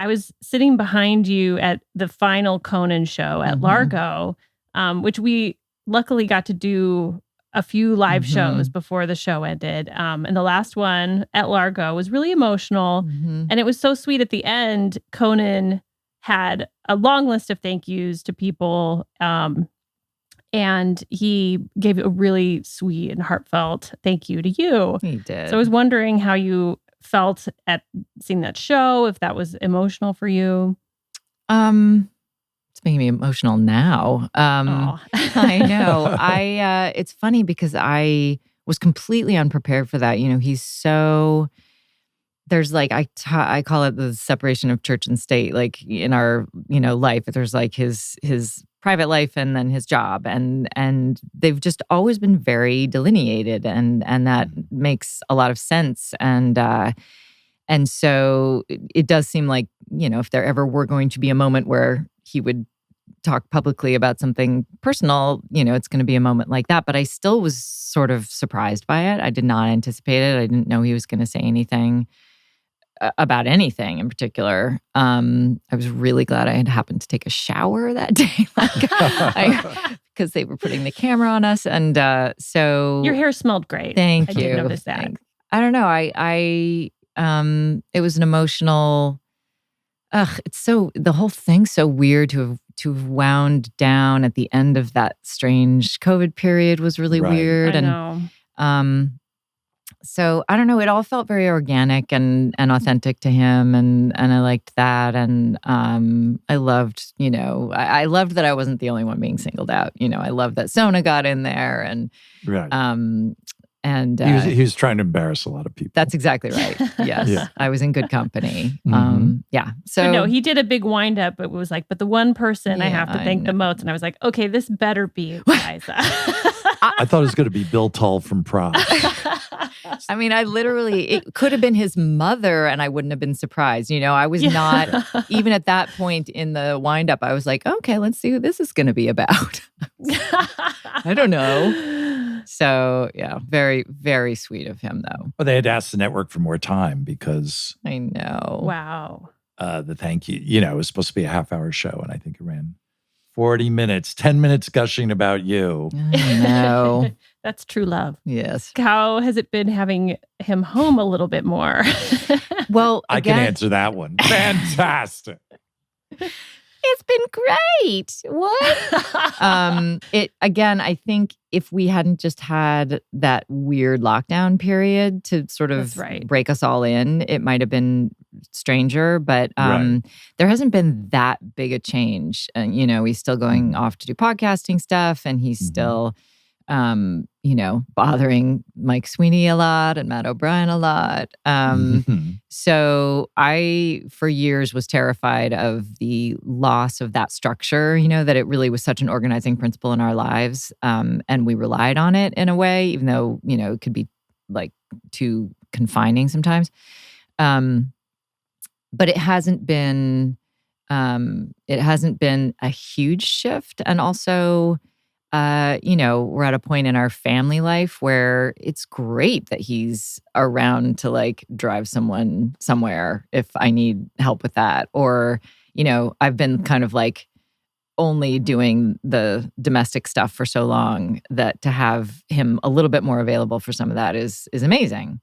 I was sitting behind you at the final Conan show at Largo, which we luckily got to do a few live shows before the show ended. And the last one at Largo was really emotional. And it was so sweet at the end. Conan had a long list of thank yous to people. And he gave a really sweet and heartfelt thank you to you. He did. So I was wondering how you felt at seeing that show, if that was emotional for you. It's making me emotional now. I know. It's funny because I was completely unprepared for that. He's so, there's like, I call it the separation of church and state, like in our, life. There's like his private life and then his job. And they've just always been very delineated and that makes a lot of sense. And so it does seem like, if there ever were going to be a moment where he would talk publicly about something personal, it's going to be a moment like that. But I still was sort of surprised by it. I did not anticipate it. I didn't know he was going to say anything about anything in particular. I was really glad I had happened to take a shower that day, because they were putting the camera on us. And so your hair smelled great. Thank you. I did notice that. I don't know. It was an emotional. The whole thing's so weird to have wound down at the end of that strange COVID period was really weird. I know. So I don't know. It all felt very organic and authentic to him, and I liked that. And I loved, I loved that I wasn't the only one being singled out. I loved that Sona got in there, and and he was trying to embarrass a lot of people. That's exactly right. Yes, Yeah. I was in good company. So but no, he did a big wind up. It was like, but the one person I have to thank the most, and I was like, okay, this better be Liza. I thought it was going to be Bill Tull from Prom. I mean, it could have been his mother and I wouldn't have been surprised. I was not, even at that point in the wind-up, I was like, okay, let's see who this is going to be about. I don't know. So, yeah, very, very sweet of him, though. Well, they had asked the network for more time because... I know. Wow. The thank you, it was supposed to be a half-hour show, and I think it ran 40 minutes, 10 minutes gushing about you. I know. That's true love. Yes. How has it been having him home a little bit more? Well, I can answer that one. Fantastic. It's been great. What? I think if we hadn't just had that weird lockdown period to sort of break us all in, it might have been stranger. But there hasn't been that big a change. And, he's still going off to do podcasting stuff, and he's still, bothering Mike Sweeney a lot and Matt O'Brien a lot. So I, for years, was terrified of the loss of that structure, that it really was such an organizing principle in our lives. And we relied on it in a way, even though, it could be like too confining sometimes. But it hasn't been a huge shift. And also, we're at a point in our family life where it's great that he's around to like drive someone somewhere if I need help with that. Or, I've been kind of like only doing the domestic stuff for so long that to have him a little bit more available for some of that is amazing.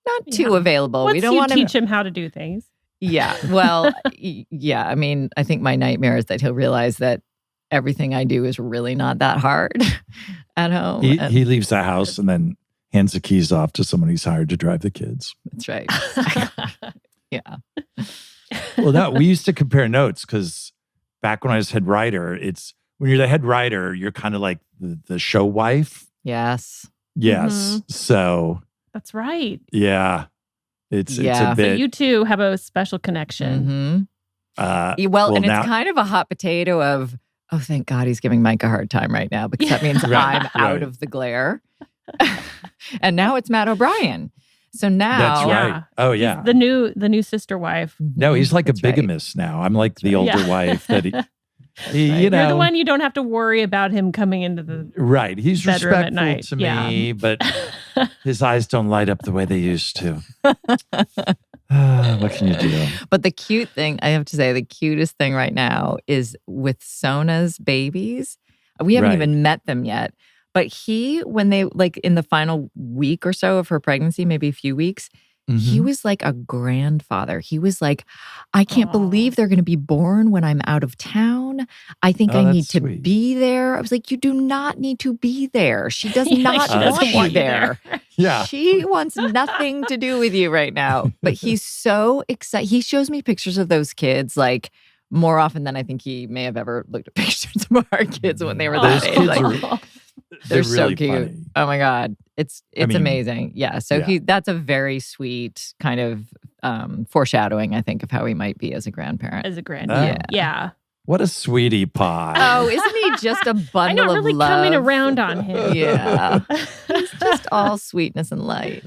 Not too available. Once we don't you want to teach him how to do things. Yeah. Well, yeah. I mean, I think my nightmare is that he'll realize that everything I do is really not that hard at home. He leaves the house and then hands the keys off to someone he's hired to drive the kids. That's right. Yeah. Well, we used to compare notes because back when I was head writer, when you're the head writer, you're kind of like the show wife. Yes. Yes. Mm-hmm. So. That's right. Yeah. It's a bit. So you two have a special connection. Mm-hmm. And it's kind of a hot potato of, oh, thank God he's giving Mike a hard time right now because that means I'm out of the glare. And now it's Matt O'Brien. So now, that's right. Oh yeah, he's the new sister wife. No, he's like a bigamist now. I'm like the older wife that he You're the one you don't have to worry about him coming into the He's bedroom respectful at night. to me, but his eyes don't light up the way they used to. What can you do? But the cute thing, I have to say, the cutest thing right now is with Sona's babies. We haven't even met them yet. But when they, like in the final week or so of her pregnancy, maybe a few weeks, he was like a grandfather. He was like, I can't believe they're going to be born when I'm out of town. I think I need to be there. I was like, you do not need to be there. She does not want you there. Yeah. She wants nothing to do with you right now. But he's so excited. He shows me pictures of those kids like more often than I think he may have ever looked at pictures of our kids when they were that age. Like, they're really so cute. funny. Oh my God. It's amazing. Yeah. So that's a very sweet kind of foreshadowing, I think, of how he might be as a grandparent. As a grandparent. Yeah. What a sweetie pie. Oh, isn't he just a bundle I know, really of love? coming around on him. Yeah. He's just all sweetness and light.